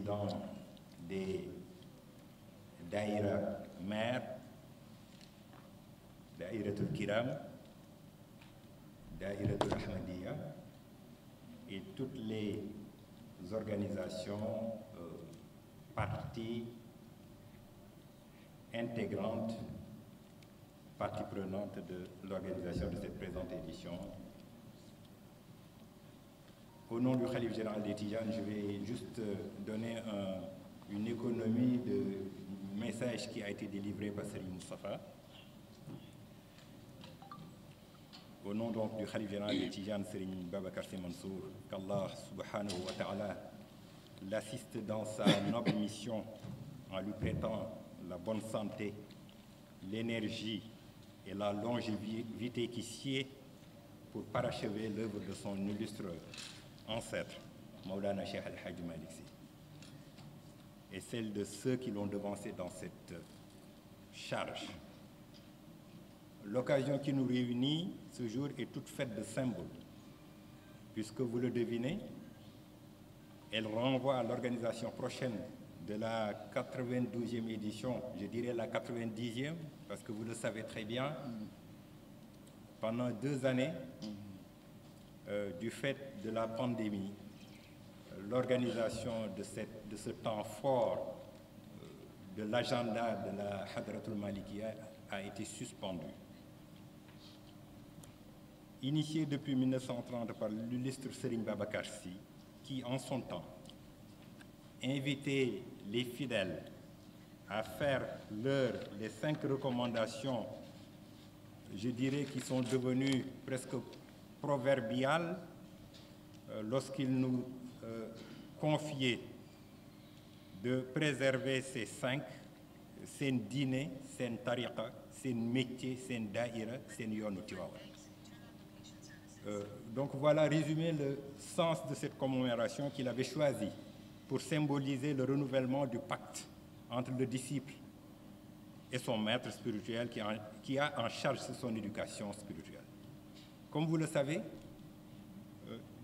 présidents des Daïra Mère, Daïratul Kiram, Daïratul Ahmadiyya et toutes les organisations parties intégrantes, partie prenante de l'organisation de cette présente édition. Au nom du Khalife général des Tidjanes, je vais juste donner une économie de message qui a été délivré par Serigne Moustapha. Au nom donc du Khalife général des Tidjanes, Serigne Babacar Sy Mansour, qu'Allah subhanahu wa ta'ala l'assiste dans sa noble mission en lui prêtant la bonne santé, l'énergie et la longévité qui sied pour parachever l'œuvre de son illustre ancêtre, Maulana Cheikh Al Hadj Malick Sy, et celle de ceux qui l'ont devancé dans cette charge. L'occasion qui nous réunit ce jour est toute faite de symboles, puisque vous le devinez, elle renvoie à l'organisation prochaine de la 92e édition, je dirais la 90e, parce que vous le savez très bien, pendant 2 années, du fait de la pandémie, l'organisation de ce temps fort de l'agenda de la Hadratul Malikiyya a été suspendue. Initiée depuis 1930 par l'illustre Serigne Babacar Sy, qui en son temps invitait les fidèles à faire les 5 recommandations, je dirais, qui sont devenues presque proverbiales lorsqu'il nous confiait de préserver ces 5, seen diine, seen tariqa, seen métier, seen daïra, seen yoonu Tiwaawan. Donc voilà résumé le sens de cette commémoration qu'il avait choisi pour symboliser le renouvellement du pacte entre le disciple et son maître spirituel qui a en charge son éducation spirituelle. Comme vous le savez,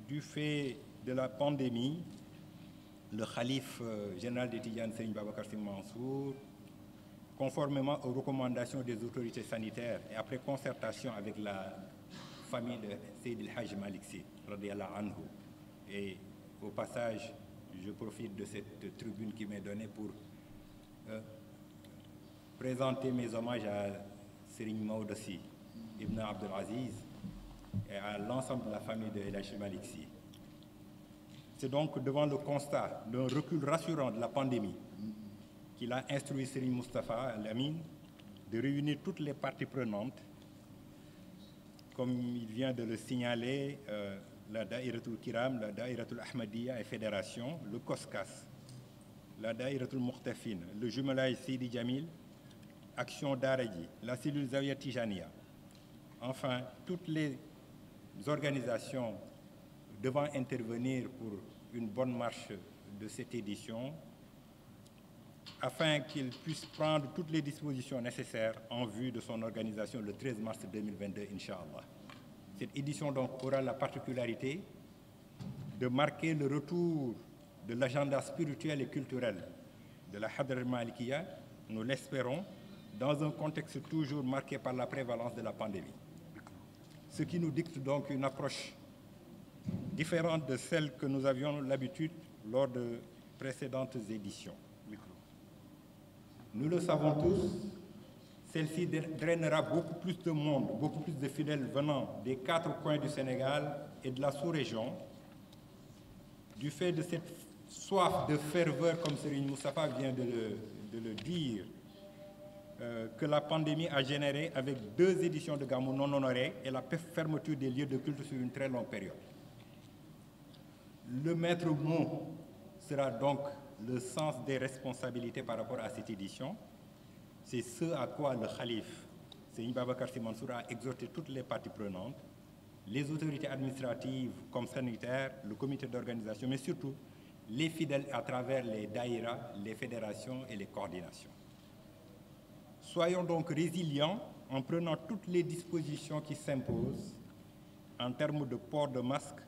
du fait de la pandémie, le khalife général des Tidjanes, Serigne Babacar Sy Mansour, conformément aux recommandations des autorités sanitaires et après concertation avec la famille de Seydi El Hadji Malick Sy, radiyallahu anhu, et au passage, je profite de cette tribune qui m'est donnée pour présenter mes hommages à Serigne Maodo Sy, Ibn Abdul Aziz, et à l'ensemble de la famille de El Hadji Malick Sy. C'est donc devant le constat d'un recul rassurant de la pandémie qu'il a instruit Serigne Moustapha Al Amin de réunir toutes les parties prenantes, comme il vient de le signaler, la Daïratul Kiram, la Daïratul Ahmadiyya et Fédération, le COSCAS, la Daïratul Muqtafin, le jumelage Sidi Jamil, Action Daraji, la cellule Zawiya Tijaniya. Enfin, toutes les organisations devant intervenir pour une bonne marche de cette édition, afin qu'il puisse prendre toutes les dispositions nécessaires en vue de son organisation le 13 mars 2022, Inch'Allah. Cette édition donc aura la particularité de marquer le retour de l'agenda spirituel et culturel de la Hadratul Malikiyya, nous l'espérons, dans un contexte toujours marqué par la prévalence de la pandémie. Ce qui nous dicte donc une approche différente de celle que nous avions l'habitude lors de précédentes éditions. Nous le savons tous, celle-ci drainera beaucoup plus de monde, beaucoup plus de fidèles venant des 4 coins du Sénégal et de la sous-région, du fait de cette soif de ferveur, comme Serigne Moustapha vient de le dire, que la pandémie a généré avec 2 éditions de Gamou non honorées et la fermeture des lieux de culte sur une très longue période. Le maître mot sera donc le sens des responsabilités par rapport à cette édition. C'est ce à quoi le khalife, Serigne Babacar Sy Mansour, a exhorté toutes les parties prenantes, les autorités administratives comme sanitaires, le comité d'organisation, mais surtout les fidèles à travers les daïras, les fédérations et les coordinations. Soyons donc résilients en prenant toutes les dispositions qui s'imposent en termes de port de masque,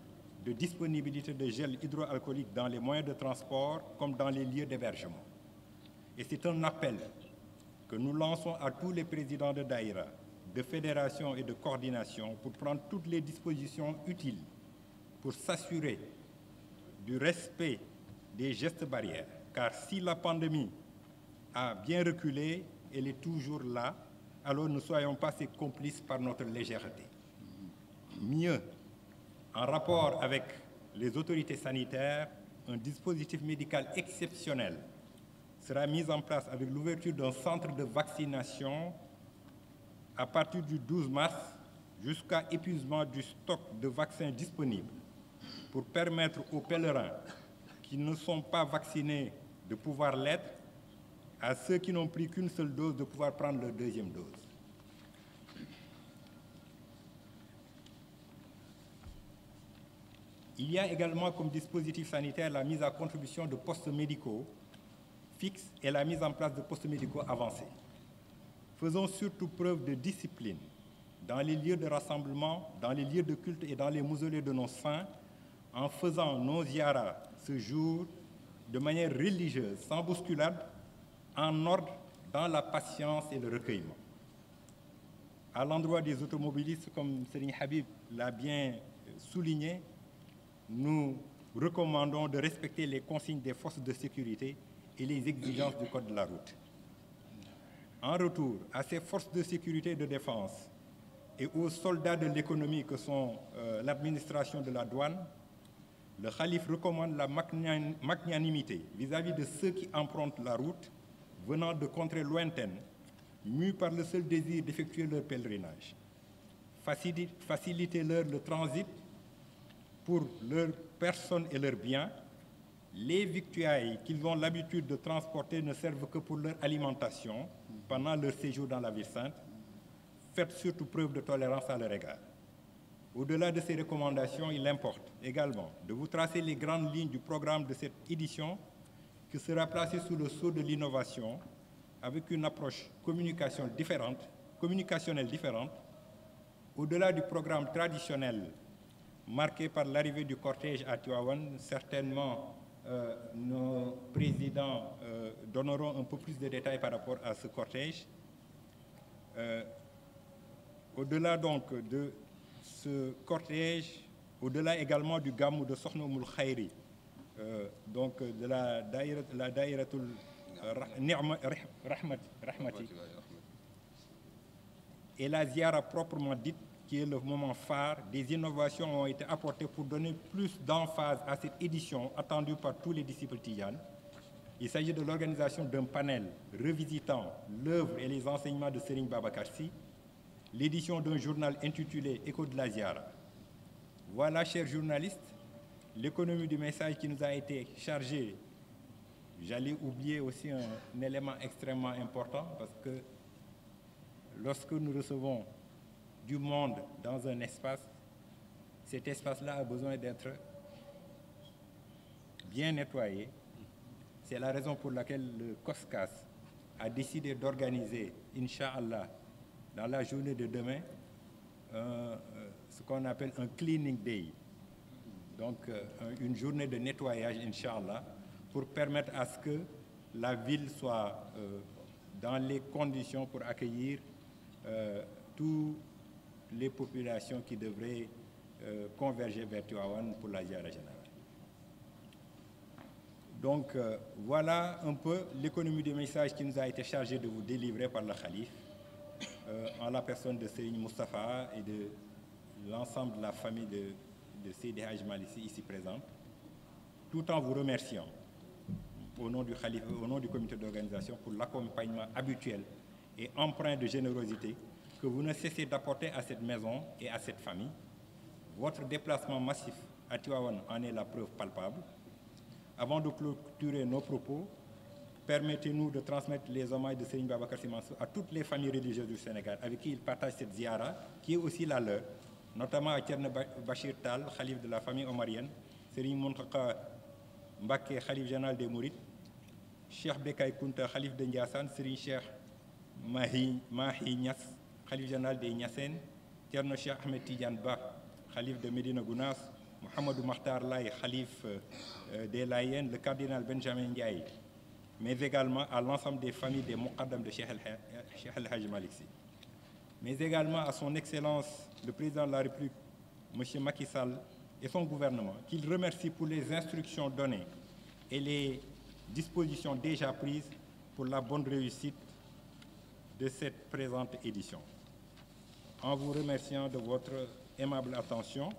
de disponibilité de gel hydroalcoolique dans les moyens de transport comme dans les lieux d'hébergement. Et c'est un appel que nous lançons à tous les présidents de daïra, de fédérations et de coordination pour prendre toutes les dispositions utiles pour s'assurer du respect des gestes barrières. Car si la pandémie a bien reculé, elle est toujours là, alors ne soyons pas ses complices par notre légèreté. Mieux, en rapport avec les autorités sanitaires, un dispositif médical exceptionnel sera mis en place avec l'ouverture d'un centre de vaccination à partir du 12 mars jusqu'à épuisement du stock de vaccins disponibles pour permettre aux pèlerins qui ne sont pas vaccinés de pouvoir l'être, à ceux qui n'ont pris qu'une seule dose de pouvoir prendre leur deuxième dose. Il y a également comme dispositif sanitaire la mise à contribution de postes médicaux fixes et la mise en place de postes médicaux avancés. Faisons surtout preuve de discipline dans les lieux de rassemblement, dans les lieux de culte et dans les mausolées de nos saints, en faisant nos ziyaras ce jour de manière religieuse, sans bousculade, en ordre, dans la patience et le recueillement. À l'endroit des automobilistes, comme Serigne Habib l'a bien souligné, nous recommandons de respecter les consignes des forces de sécurité et les exigences du Code de la route. En retour à ces forces de sécurité et de défense et aux soldats de l'économie que sont l'administration de la douane, le Khalife recommande la magnanimité vis-à-vis de ceux qui empruntent la route venant de contrées lointaines, mus par le seul désir d'effectuer leur pèlerinage. Facilitez-leur le transit pour leurs personnes et leurs biens. Les victuailles qu'ils ont l'habitude de transporter ne servent que pour leur alimentation pendant leur séjour dans la ville sainte. Faites surtout preuve de tolérance à leur égard. Au-delà de ces recommandations, il importe également de vous tracer les grandes lignes du programme de cette édition qui sera placé sous le sceau de l'innovation avec une approche communicationnelle différente, au-delà du programme traditionnel marqué par l'arrivée du cortège à Tivaouane. Certainement, nos présidents donneront un peu plus de détails par rapport à ce cortège. Au-delà donc de ce cortège, au-delà également du Gamou de Sokhna Oumoul Khayri, donc de la Daïratul Rahmati, et la Ziara proprement dite, qui est le moment phare, des innovations ont été apportées pour donner plus d'emphase à cette édition attendue par tous les disciples tijanes. Il s'agit de l'organisation d'un panel revisitant l'œuvre et les enseignements de Serigne Babacar Sy, l'édition d'un journal intitulé Écho de la Ziara. Voilà, chers journalistes, l'économie du message qui nous a été chargée. J'allais oublier aussi un élément extrêmement important, parce que lorsque nous recevons du monde dans un espace, cet espace-là a besoin d'être bien nettoyé. C'est la raison pour laquelle le COSCAS a décidé d'organiser, Inch'Allah, dans la journée de demain, ce qu'on appelle un cleaning day. Donc, une journée de nettoyage, Inch'Allah, pour permettre à ce que la ville soit dans les conditions pour accueillir toutes les populations qui devraient converger vers Tivaouane pour la ziara générale. Donc, voilà un peu l'économie du message qui nous a été chargée de vous délivrer par le Khalife, en la personne de Serigne Moustapha et de l'ensemble de la famille de Seydi Hadji Malick Sy ici présente, tout en vous remerciant au nom du Khalife, au nom du comité d'organisation, pour l'accompagnement habituel et empreint de générosité que vous ne cessez d'apporter à cette maison et à cette famille. Votre déplacement massif à Tivaouane en est la preuve palpable. Avant de clôturer nos propos, permettez-nous de transmettre les hommages de Serigne Babacar Sy Mansour à toutes les familles religieuses du Sénégal avec qui il partage cette ziara, qui est aussi la leur, notamment à Thierno Bachir Tall, Khalife de la famille omarienne, Serigne Mountakha Mbacké, Khalife général des Mourides, Cheikh Bekay Kounta, Khalife de Ndiassane, Serigne Cheikh Mahi Niass, Khalife général des Niassènes, Thierno Cheikh Ahmed Tidiane Ba, Khalife de Médina Gounass, Mohamedou Makhtar Laye, Khalif des Layènes, le cardinal Benjamin Ndiaye, mais également à l'ensemble des familles des Muqaddam de Cheikh El Hadji Malick Sy, mais également à son Excellence le Président de la République, M. Macky Sall, et son gouvernement, qu'il remercie pour les instructions données et les dispositions déjà prises pour la bonne réussite de cette présente édition. En vous remerciant de votre aimable attention.